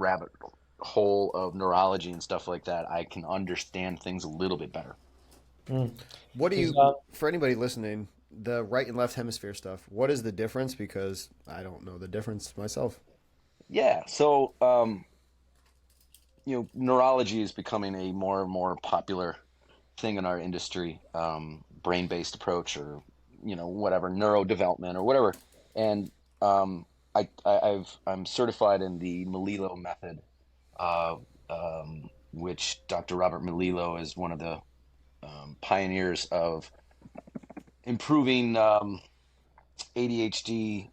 rabbit hole of neurology and stuff like that, I can understand things a little bit better. Mm. What do Because you, for anybody listening, the right and left hemisphere stuff, what is the difference? Because I don't know the difference myself. Yeah, so neurology is becoming a more and more popular thing in our industry, brain-based approach or whatever neurodevelopment or whatever. And I'm certified in the Melillo method, uh, which Dr. Robert Melillo is one of the pioneers of improving ADHD,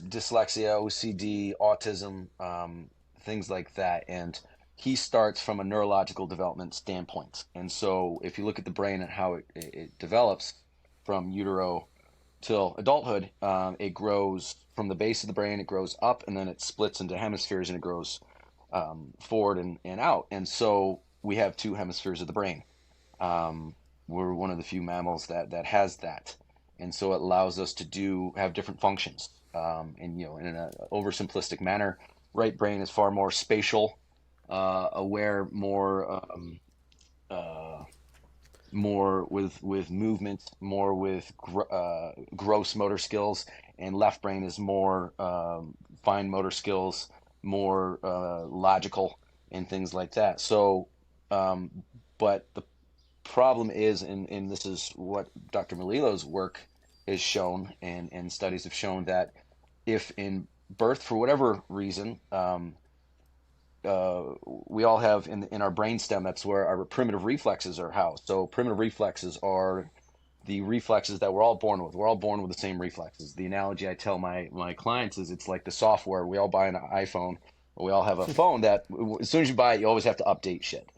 dyslexia, OCD, autism, things like that. And he starts from a neurological development standpoint. And so if you look at the brain and how it develops from utero till adulthood, it grows from the base of the brain, it grows up, and then it splits into hemispheres and it grows forward and out. And so we have two hemispheres of the brain. Um, we're one of the few mammals that has that, and so it allows us to have different functions. And in an oversimplistic manner, right brain is far more spatial, aware, uh, more with movement, more with gross motor skills, and left brain is more fine motor skills, more logical, and things like that. So, um, but the problem is, and this is what Dr. Melillo's work has shown, and studies have shown that if in birth, for whatever reason, we all have in our brainstem, that's where our primitive reflexes are housed. So primitive reflexes are the reflexes that we're all born with. We're all born with the same reflexes. The analogy I tell my clients is it's like the software. We all buy an iPhone, or we all have a phone that as soon as you buy it, you always have to update shit.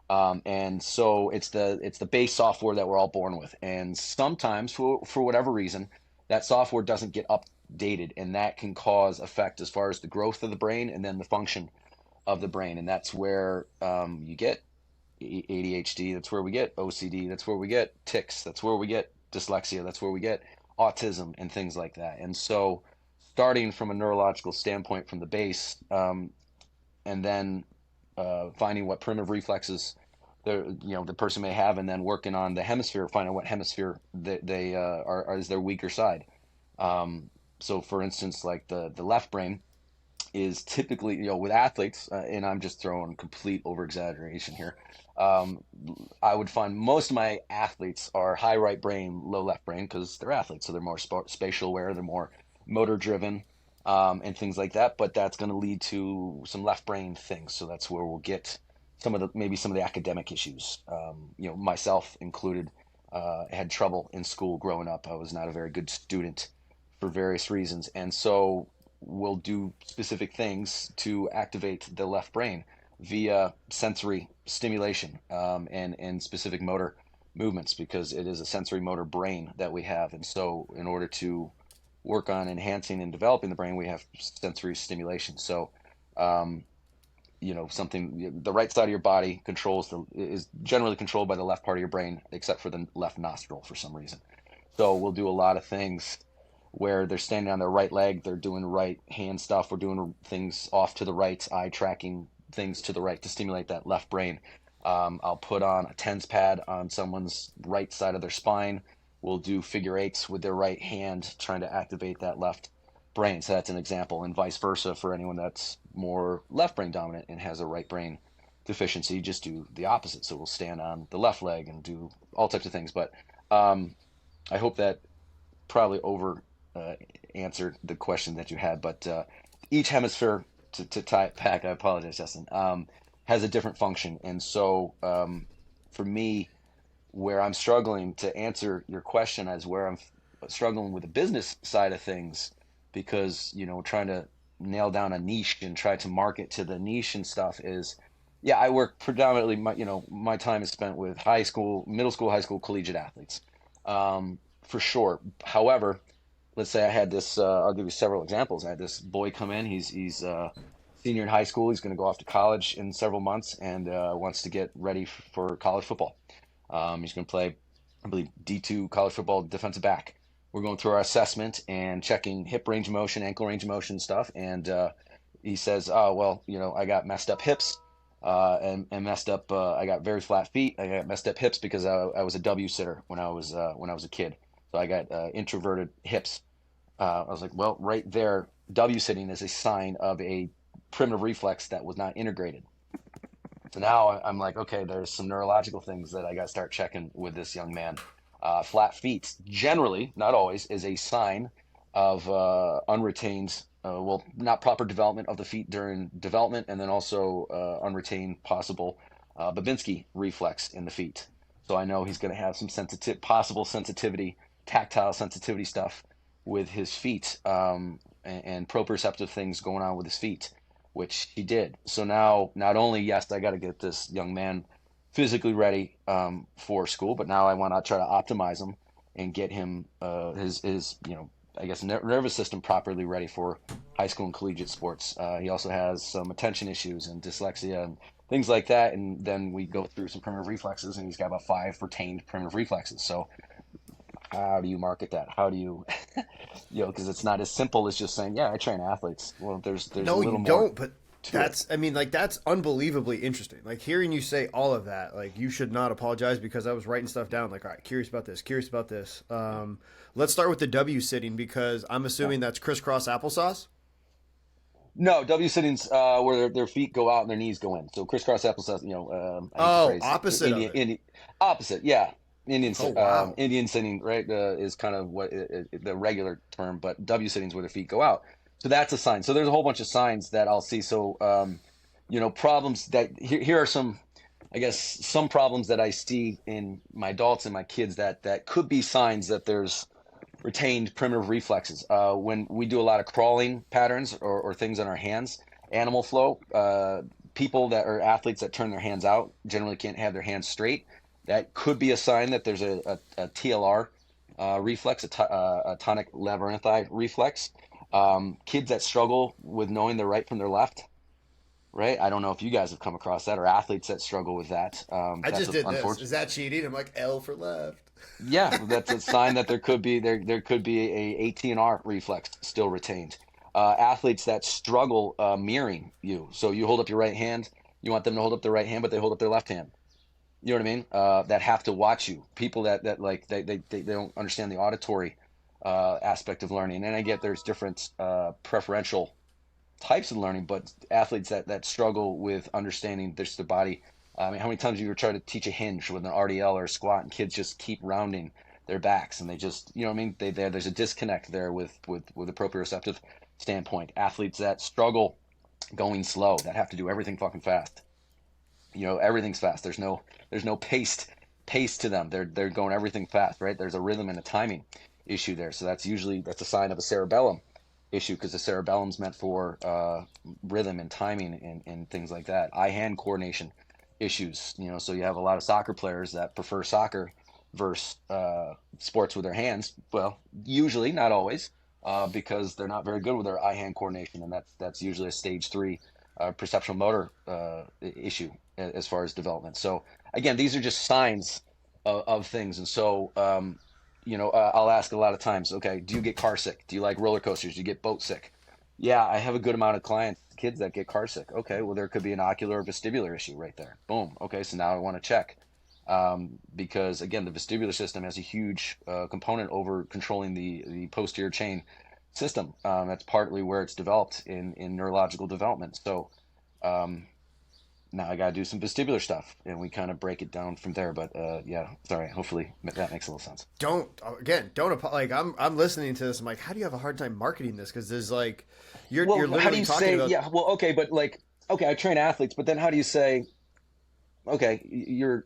And so it's the base software that we're all born with. And sometimes for whatever reason, that software doesn't get updated, and that can cause effect as far as the growth of the brain and then the function of the brain. And that's where you get ADHD. That's where we get OCD. That's where we get tics. That's where we get dyslexia. That's where we get autism and things like that. And so, starting from a neurological standpoint from the base, and then finding what primitive reflexes the person may have, and then working on the hemisphere, finding what hemisphere they are is their weaker side. So, for instance, like the left brain is typically, with athletes, and I'm just throwing complete over exaggeration here. Um, I would find most of my athletes are high right brain, low left brain because they're athletes, so they're more spatial aware, they're more motor driven, and things like that. But that's going to lead to some left brain things. So that's where we'll get maybe some of the academic issues. Myself included, had trouble in school growing up. I was not a very good student for various reasons, and so will do specific things to activate the left brain via sensory stimulation, and specific motor movements, because it is a sensory motor brain that we have. And so, in order to work on enhancing and developing the brain, we have sensory stimulation. So, um, something the right side of your body is generally controlled by the left part of your brain, except for the left nostril for some reason. So we'll do a lot of things where they're standing on their right leg, they're doing right hand stuff, we're doing things off to the right, eye tracking things to the right to stimulate that left brain. I'll put on a TENS pad on someone's right side of their spine. We'll do figure eights with their right hand, trying to activate that left brain. So that's an example, and vice versa for anyone that's more left brain dominant and has a right brain deficiency. Just do the opposite. So we'll stand on the left leg and do all types of things. But I hope that probably over uh, answered the question that you had. But each hemisphere, to tie it back, I apologize, Justin, has a different function. And so, for me, where I'm struggling to answer your question is where I'm struggling with the business side of things, because trying to nail down a niche and try to market to the niche and stuff is, yeah, I work predominantly, my time is spent with high school, middle school, high school, collegiate athletes, for sure. However, let's say I had this, I'll give you several examples. I had this boy come in. He's senior in high school. He's going to go off to college in several months, and wants to get ready for college football. He's going to play, I believe, D2 college football defensive back. We're going through our assessment and checking hip range of motion, ankle range of motion stuff, and He says, "Oh well, I got messed up hips, and messed up. I got very flat feet. I got messed up hips because I was a W sitter when I was a kid. So I got introverted hips. I was like, well, right there, W sitting is a sign of a primitive reflex that was not integrated. So now I'm like, okay, there's some neurological things that I got to start checking with this young man. Flat feet, generally, not always, is a sign of unretained, well, not proper development of the feet during development, and then also unretained possible Babinski reflex in the feet. So I know he's going to have some possible sensitivity, tactile sensitivity stuff with his feet, and proprioceptive things going on with his feet, which he did. So now, not only, yes, I got to get this young man physically ready for school, but now I want to try to optimize him and get him his I guess nervous system properly ready for high school and collegiate sports. He also has some attention issues and dyslexia and things like that. And then we go through some primitive reflexes, and he's got about 5 retained primitive reflexes. So how do you market that? How do you, because it's not as simple as just saying, yeah, I train athletes. Well, there's a No, you little more don't. But to it. that's, I mean, like that's unbelievably interesting. Like hearing you say all of that, like you should not apologize because I was writing stuff down. Like, all right, curious about this, curious about this. Let's start with the W sitting because I'm Yeah. assuming that's crisscross applesauce. No, W sittings where their feet go out and their knees go in. So crisscross applesauce. I hate the Oh, phrase opposite of it. Opposite. Yeah, Oh wow. Indian sitting, right, is kind of what the regular term, but W sittings where their feet go out. So that's a sign. So there's a whole bunch of signs that I'll see. So problems that here are some, I guess, some problems that I see in my adults and my kids that could be signs that there's retained primitive reflexes. When we do a lot of crawling patterns or things on our hands, animal flow, people that are athletes that turn their hands out generally can't have their hands straight. That could be a sign that there's a TLR reflex, a tonic labyrinthi reflex. Kids that struggle with knowing their right from their left, right? I don't know if you guys have come across that, or athletes that struggle with that. I That's just did this. unfortunate. Is that cheating? I'm like L for left. Yeah, that's a sign that there could be a ATNR reflex still retained. Athletes that struggle mirroring you, so you hold up your right hand, you want them to hold up their right hand, but they hold up their left hand. You know what I mean? That have to watch you. People that like they don't understand the auditory aspect of learning. And I get there's different preferential types of learning, but athletes that struggle with understanding just the body. I mean, how many times have you ever tried to teach a hinge with an RDL or a squat, and kids just keep rounding their backs, and they just, you know what I mean? There's a disconnect there with a proprioceptive standpoint. Athletes that struggle going slow, that have to do everything fucking fast. Everything's fast. There's no pace to them. They're going everything fast, right? There's a rhythm and a timing issue there. So that's a sign of a cerebellum issue, because the cerebellum's meant for rhythm and timing and things like that. Eye hand coordination issues. So you have a lot of soccer players that prefer soccer versus sports with their hands. Well, usually, not always, because they're not very good with their eye hand coordination, and that's usually a stage 3 perceptual motor issue as far as development. So again, these are just signs of things. And so I'll ask a lot of times, okay, do you get car sick? Do you like roller coasters? Do you get boat sick? Yeah, I have a good amount of kids that get car sick. Okay, well, there could be an ocular or vestibular issue right there. Boom. Okay, so now I want to check. Because again, the vestibular system has a huge component over controlling the posterior chain system. That's partly where it's developed in neurological development. So um, now I got to do some vestibular stuff, and we kind of break it down from there. But yeah, sorry. Hopefully that makes a little sense. Don't again. Don't like. I'm listening to this. I'm like, how do you have a hard time marketing this? Because there's like, you're Well, how do literally you talking say? about. Yeah. Well, okay, but like, okay, I train athletes, but then how do you say? Okay, you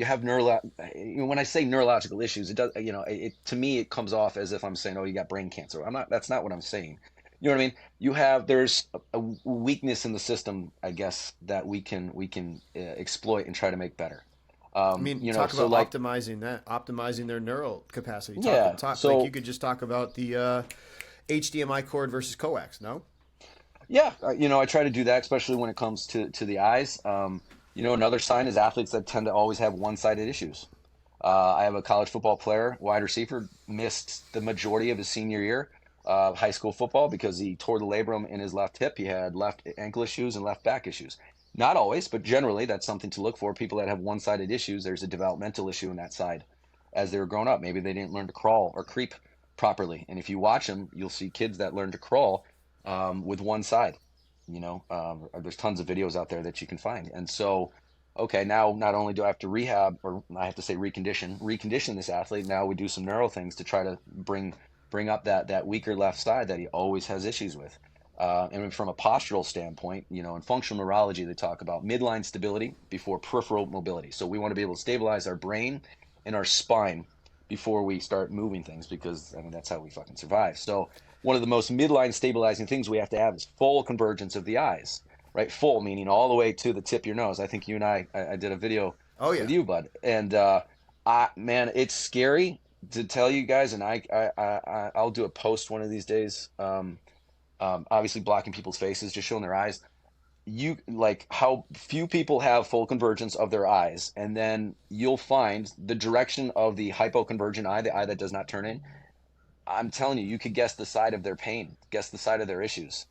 have when I say neurological issues, it does, to me it comes off as if I'm saying, oh, you got brain cancer. I'm not. That's not what I'm saying. You know what I mean? There's a weakness in the system, I guess, that we can exploit and try to make better. I mean, So talk about like, optimizing their neural capacity. yeah. Talk like you So could just talk about the HDMI cord versus coax. No. yeah, I try to do that, especially when it comes to the eyes. Another sign is athletes that tend to always have one-sided issues. I have a college football player, wide receiver, missed the majority of his senior year high school football because he tore the labrum in his left hip. He had left ankle issues and left back issues. Not always, but generally that's something to look for. People that have one-sided issues, there's a developmental issue in that side as they were growing up. Maybe they didn't learn to crawl or creep properly. And if you watch them, you'll see kids that learn to crawl with one side. There's tons of videos out there that you can find. And so, okay, now not only do I have to rehab, or I have to say recondition this athlete. Now we do some neuro things to try to bring up that weaker left side that he always has issues with. And from a postural standpoint, in functional neurology, they talk about midline stability before peripheral mobility. So we want to be able to stabilize our brain and our spine before we start moving things, because I mean that's how we fucking survive. So one of the most midline stabilizing things we have to have is full convergence of the eyes, right? Full meaning all the way to the tip of your nose. I think you and I did a video Oh with yeah. you, bud, and man, it's scary to tell you guys, and I'll do a post one of these days. Obviously blocking people's faces, just showing their eyes. You like how few people have full convergence of their eyes, and then you'll find the direction of the hypoconvergent eye, the eye that does not turn in. I'm telling you, you could guess the side of their pain, guess the side of their issues,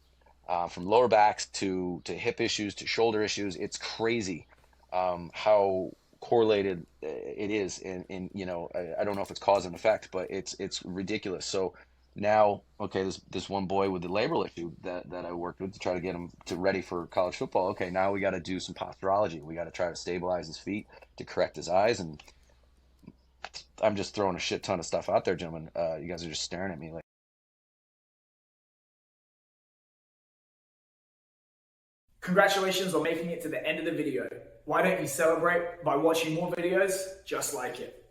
from lower backs to hip issues to shoulder issues. It's crazy how correlated it is. I don't know if it's cause and effect, but it's ridiculous. So now, okay, this one boy with the labral issue that I worked with to try to get him to ready for college football. Okay, now we got to do some posturology. We got to try to stabilize his feet to correct his eyes, and I'm just throwing a shit ton of stuff out there, gentlemen. You guys are just staring at me like. Congratulations on making it to the end of the video. Why don't you celebrate by watching more videos just like it?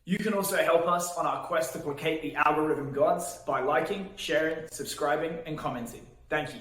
You can also help us on our quest to placate the algorithm gods by liking, sharing, subscribing, and commenting. Thank you.